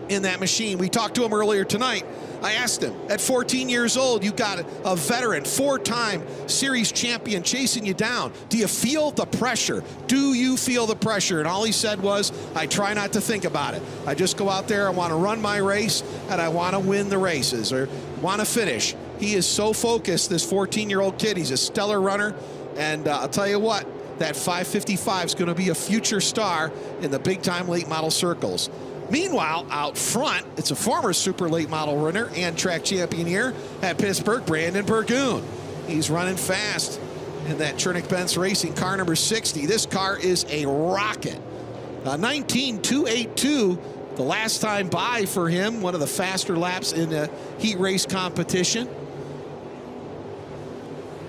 in that machine. We talked to him earlier tonight. I asked him, at 14 years old, you've got a veteran, 4-time series champion chasing you down. Do you feel the pressure? Do you feel the pressure? And all he said was, I try not to think about it. I just go out there, I want to run my race, and I want to win the races, or want to finish. He is so focused, this 14-year-old kid. He's a stellar runner, and I'll tell you what, that 555 is going to be a future star in the big-time late model circles. Meanwhile, out front, it's a former super late model runner and track champion here at Pittsburgh, Brandon Burgoon. He's running fast in that Chernick-Benz Racing car number 60. This car is a rocket. 19.282 the last time by for him, one of the faster laps in the heat race competition.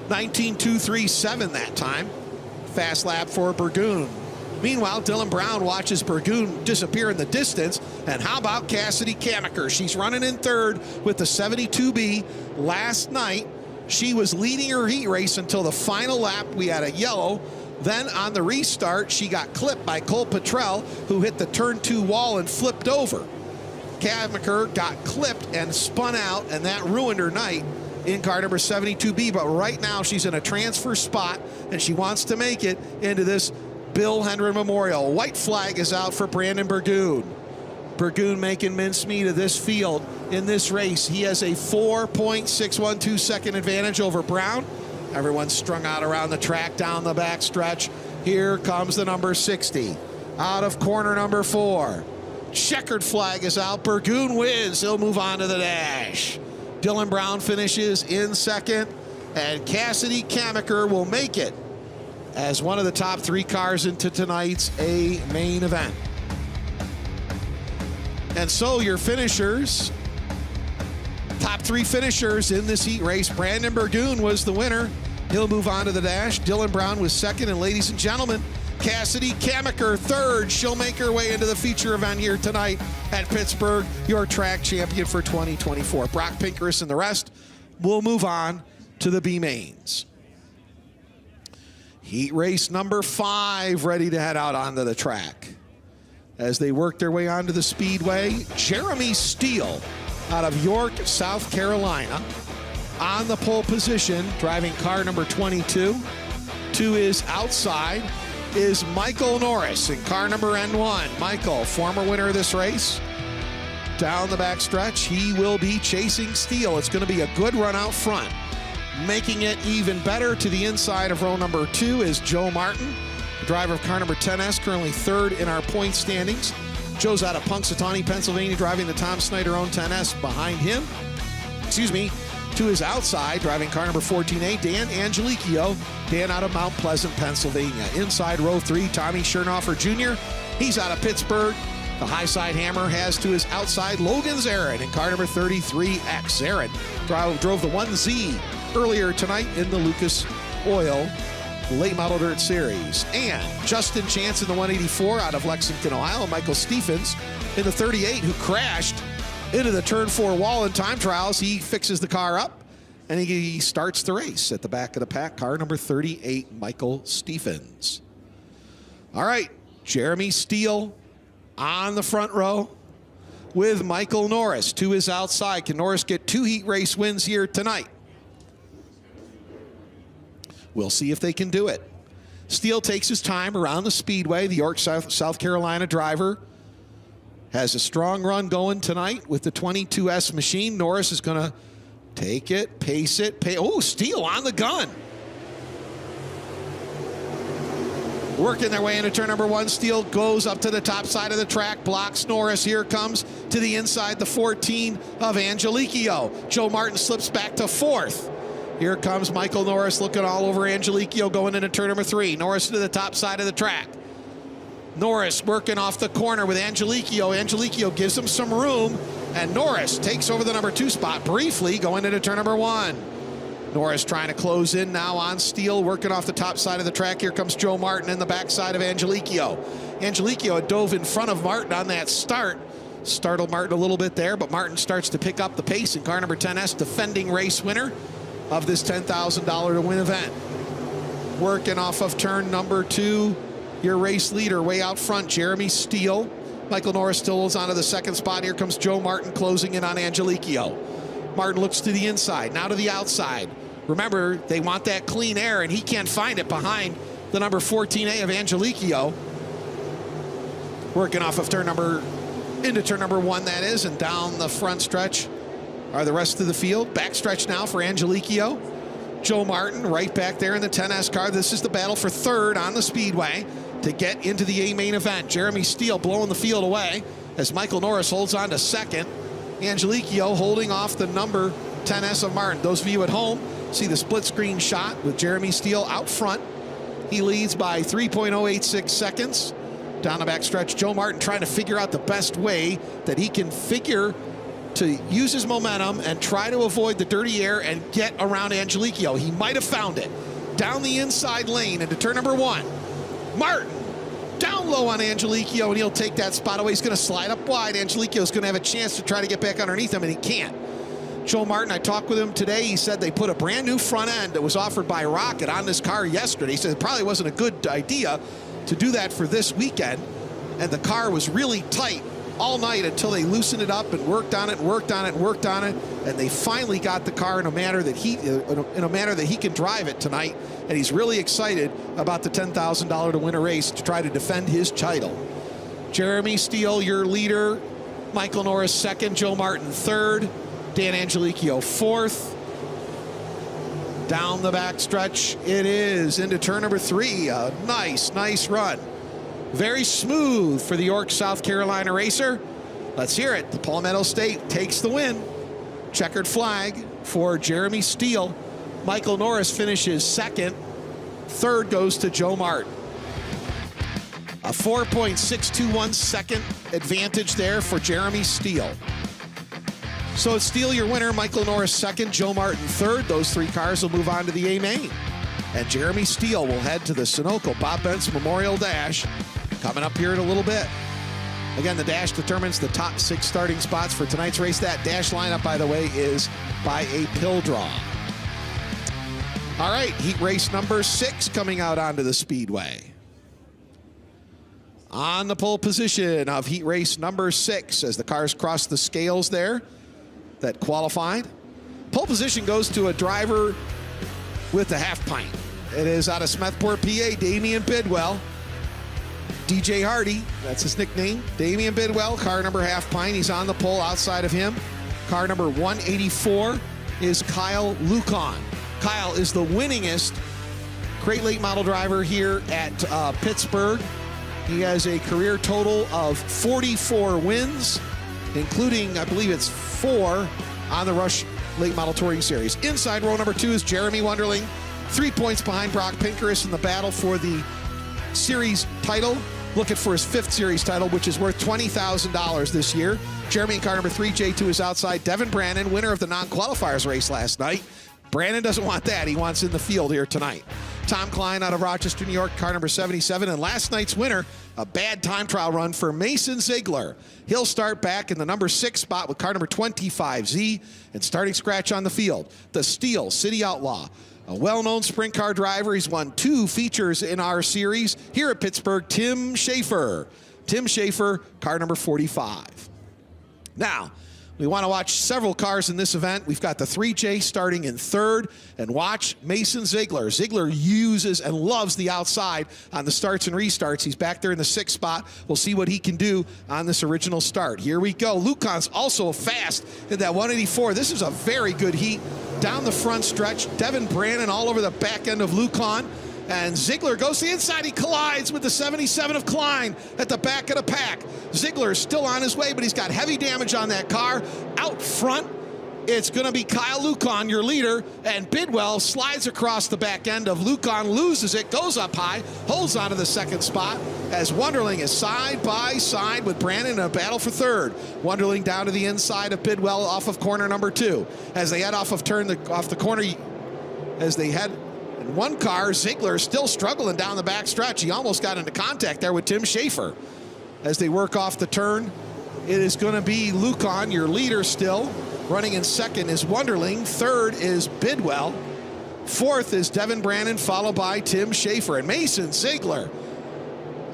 19.237 that time. Fast lap for Burgoon. Meanwhile, Dylan Brown watches Burgoon disappear in the distance. And how about Cassidy Kamaker? She's running in third with the 72B. Last night, she was leading her heat race until the final lap. We had a yellow. Then on the restart, she got clipped by Cole Petrell, who hit the turn 2 wall and flipped over. Kamaker got clipped and spun out, and that ruined her night in car number 72B. But right now, she's in a transfer spot, and she wants to make it into this Bill Hendren Memorial. White flag is out for Brandon Burgoon. Burgoon making mincemeat of this field in this race. He has a 4.612 second advantage over Brown. Everyone's strung out around the track down the back stretch. Here comes the number 60. Out of corner number 4. Checkered flag is out. Burgoon wins. He'll move on to the dash. Dylan Brown finishes in second. And Cassidy Kamaker will make it as one of the top 3 cars into tonight's A main event. And so your finishers, top 3 finishers in this heat race. Brandon Burgoon was the winner. He'll move on to the dash. Dylan Brown was second. And ladies and gentlemen, Cassidy Kamaker third. She'll make her way into the feature event here tonight at Pittsburgh, your track champion for 2024. Brock Pinkerus and the rest will move on to the B mains. Heat race number 5 ready to head out onto the track. As they work their way onto the speedway, Jeremy Steele out of York, South Carolina, on the pole position, driving car number 22. To his outside is Michael Norris in car number N1. Michael, former winner of this race. Down the back stretch, he will be chasing Steele. It's going to be a good run out front. Making it even better to the inside of row number 2 is Joe Martin, the driver of car number 10S, currently 3rd in our point standings. Joe's out of Punxsutawney, Pennsylvania, driving the Tom Snyder-owned 10S behind him. To his outside, driving car number 14A, Dan Angelicchio. Dan out of Mount Pleasant, Pennsylvania. Inside row 3, Tommy Schernhofer Jr. He's out of Pittsburgh. The high side hammer has to his outside Logan Zarin in car number 33X. Zarin drove the 1Z earlier tonight in the Lucas Oil Late Model Dirt Series. And Justin Chance in the 184 out of Lexington, Ohio. Michael Stephens in the 38 who crashed into the turn 4 wall in time trials. He fixes the car up and he starts the race at the back of the pack. Car number 38, Michael Stephens. All right, Jeremy Steele on the front row with Michael Norris to his outside. Can Norris get 2 heat race wins here tonight? We'll see if they can do it. Steele takes his time around the speedway. The York, South Carolina driver has a strong run going tonight with the 22S machine. Norris is going to take it, pace it. Oh, Steele on the gun. Working their way into turn number 1. Steele goes up to the top side of the track, blocks Norris. Here comes to the inside, the 14 of Angelicchio. Joe Martin slips back to 4th. Here comes Michael Norris looking all over Angelicchio going into turn number 3. Norris to the top side of the track. Norris working off the corner with Angelicchio. Angelicchio gives him some room, and Norris takes over the number 2 spot briefly going into turn number 1. Norris trying to close in now on Steele, working off the top side of the track. Here comes Joe Martin in the backside of Angelicchio. Angelicchio had dove in front of Martin on that start. Startled Martin a little bit there, but Martin starts to pick up the pace in car number 10S, defending race winner of this $10,000 to win event. Working off of turn number 2, your race leader way out front, Jeremy Steele. Michael Norris still holds on to the 2nd spot. Here comes Joe Martin closing in on Angelicchio. Martin looks to the inside, now to the outside. Remember, they want that clean air, and he can't find it behind the number 14A of Angelicchio. Working off of into turn number 1, that is, and down the front stretch are the rest of the field. Backstretch now for Angelicchio. Joe Martin right back there in the 10S car. This is the battle for 3rd on the speedway to get into the A main event. Jeremy Steele blowing the field away as Michael Norris holds on to 2nd. Angelicchio holding off the number 10S of Martin. Those of you at home see the split screen shot with Jeremy Steele out front. He leads by 3.086 seconds. Down the back stretch, Joe Martin trying to figure out the best way that he can figure to use his momentum and try to avoid the dirty air and get around Angelicchio. He might have found it. Down the inside lane into turn number 1. Martin down low on Angelicchio, and he'll take that spot away. He's going to slide up wide. Angelicchio's going to have a chance to try to get back underneath him, and he can't. Joe Martin, I talked with him today. He said they put a brand new front end that was offered by Rocket on this car yesterday. He said it probably wasn't a good idea to do that for this weekend, and the car was really tight all night until they loosened it up and worked on it and worked on it and worked on it, and they finally got the car in a manner that he can drive it tonight, and he's really excited about the $10,000 to win a race to try to defend his title. Jeremy Steele, your leader, Michael Norris second, Joe Martin third, Dan Angelicchio fourth. Down the back stretch it is into turn number 3. A nice run. Very smooth for the York, South Carolina racer. Let's hear it. The Palmetto State takes the win. Checkered flag for Jeremy Steele. Michael Norris finishes second. Third goes to Joe Martin. A 4.621 second advantage there for Jeremy Steele. So it's Steele your winner, Michael Norris second, Joe Martin third. Those 3 cars will move on to the A main. And Jeremy Steele will head to the Sunoco Bob Bentz Memorial Dash coming up here in a little bit. Again, the dash determines the top 6 starting spots for tonight's race. That dash lineup, by the way, is by a pill draw. All right, heat race number 6 coming out onto the speedway. On the pole position of heat race number 6 as the cars cross the scales there that qualified. Pole position goes to a driver with a half pint. It is out of Smethport, PA, Damian Bidwell. DJ Hardy, that's his nickname. Damian Bidwell, car number half pint. He's on the pole outside of him. Car number 184 is Kyle Lucan. Kyle is the winningest crate late model driver here at Pittsburgh. He has a career total of 44 wins, including, I believe it's 4 on the Rush Late Model Touring Series. Inside row number 2 is Jeremy Wunderling, 3 points behind Brock Pinkerus in the battle for the series title. Looking for his 5th series title, which is worth $20,000 this year. Jeremy in car number 3, J2 is outside. Devin Brannon, winner of the non-qualifiers race last night. Brannon doesn't want that. He wants in the field here tonight. Tom Klein out of Rochester, New York, car number 77. And last night's winner, a bad time trial run for Mason Ziegler. He'll start back in the number 6 spot with car number 25Z and starting scratch on the field. The Steel City Outlaw, a well-known sprint car driver. He's won 2 features in our series here at Pittsburgh, Tim Schaefer. Tim Schaefer, car number 45. Now, we want to watch several cars in this event. We've got the 3J starting in 3rd, and watch Mason Ziegler. Ziegler uses and loves the outside on the starts and restarts. He's back there in the 6th spot. We'll see what he can do on this original start. Here we go. Lucan's also fast in that 184. This is a very good heat. Down the front stretch, Devin Brannon all over the back end of Lucan. And Ziegler goes to the inside. He collides with the 77 of Klein at the back of the pack. Ziegler is still on his way, but he's got heavy damage on that car. Out front, it's going to be Kyle Lucan, your leader, and Bidwell slides across the back end of Lucan, loses it, goes up high, holds on to the 2nd spot as Wunderling is side by side with Brannon in a battle for 3rd. Wunderling down to the inside of Bidwell off of corner number 2. As they head off the corner, as they head in one car, Ziegler is still struggling down the back stretch. He almost got into contact there with Tim Schaefer. As they work off the turn, it is going to be Lucan, your leader still. Running in 2nd is Wunderling. 3rd is Bidwell. 4th is Devin Brannon, followed by Tim Schaefer. And Mason Ziegler,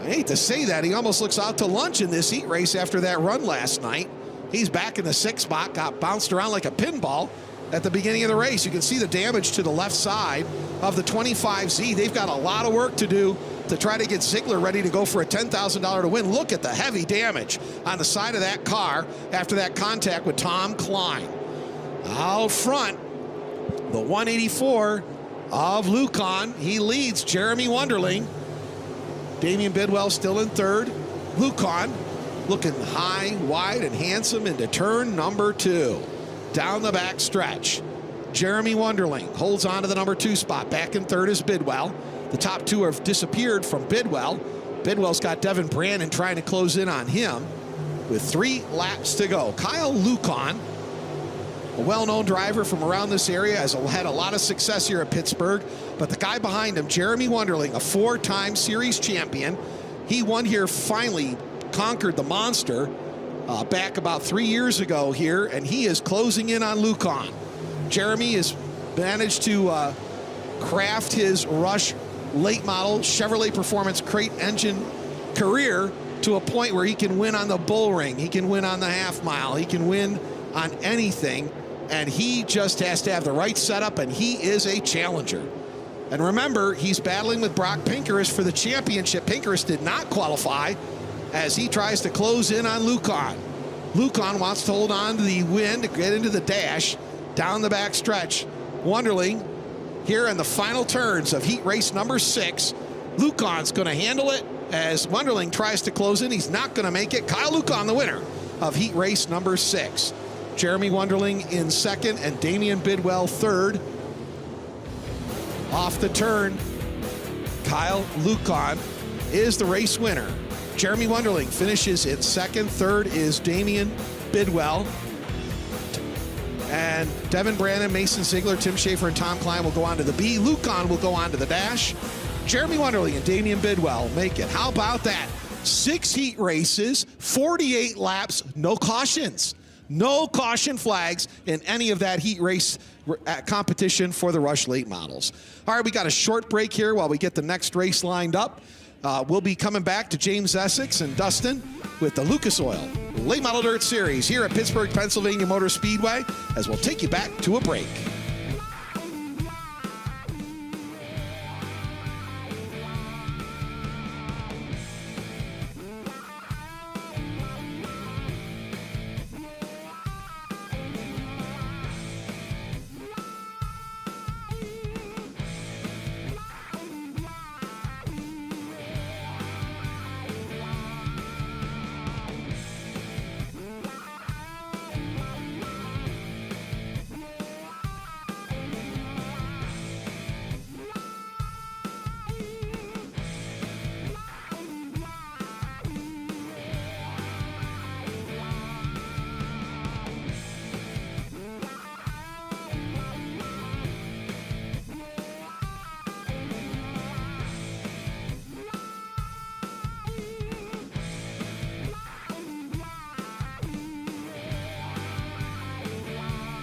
I hate to say that, he almost looks out to lunch in this heat race after that run last night. He's back in the 6th spot, got bounced around like a pinball at the beginning of the race. You can see the damage to the left side of the 25Z. They've got a lot of work to do to try to get Ziegler ready to go for a $10,000 to win. Look at the heavy damage on the side of that car after that contact with Tom Klein. Out front, the 184 of Lucan. He leads Jeremy Wunderling. Damian Bidwell still in 3rd. Lucan looking high, wide, and handsome into turn number 2. Down the back stretch, Jeremy Wunderling holds on to the number 2 spot. Back in 3rd is Bidwell. The top 2 have disappeared from Bidwell. Bidwell's got Devin Brannon trying to close in on him with 3 laps to go. Kyle Lucan, a well-known driver from around this area, has had a lot of success here at Pittsburgh. But the guy behind him, Jeremy Wunderling, a 4-time series champion. He won here, finally conquered the monster back about 3 years ago here, and he is closing in on Lucan. Jeremy has managed to craft his Rush late model Chevrolet Performance crate engine career to a point where he can win on the bull ring, he can win on the half mile, he can win on anything, and he just has to have the right setup, and he is a challenger. And remember, he's battling with Brock Pinkerus for the championship. Pinkerus did not qualify as he tries to close in on Lucan. Lucan wants to hold on to the win to get into the dash down the back stretch. Wonderling here in the final turns of heat race number 6. Lucan's going to handle it as Wonderling tries to close in. He's not going to make it. Kyle Lucan, the winner of heat race number 6. Jeremy Wonderling in second and Damian Bidwell third. Off the turn, Kyle Lucan is the race winner. Jeremy Wonderling finishes in second. Third is Damian Bidwell. And Devin Brandon, Mason Ziegler, Tim Schaefer, and Tom Klein will go on to the B. Lucan will go on to the dash. Jeremy Wonderling and Damian Bidwell make it. How about that? 6 heat races, 48 laps, no cautions. No caution flags in any of that heat race competition for the Rush Late Models. All right, we got a short break here while we get the next race lined up. We'll be coming back to James Essex and Dustin with the Lucas Oil Late Model Dirt Series here at Pittsburgh, Pennsylvania Motor Speedway, as we'll take you back to a break.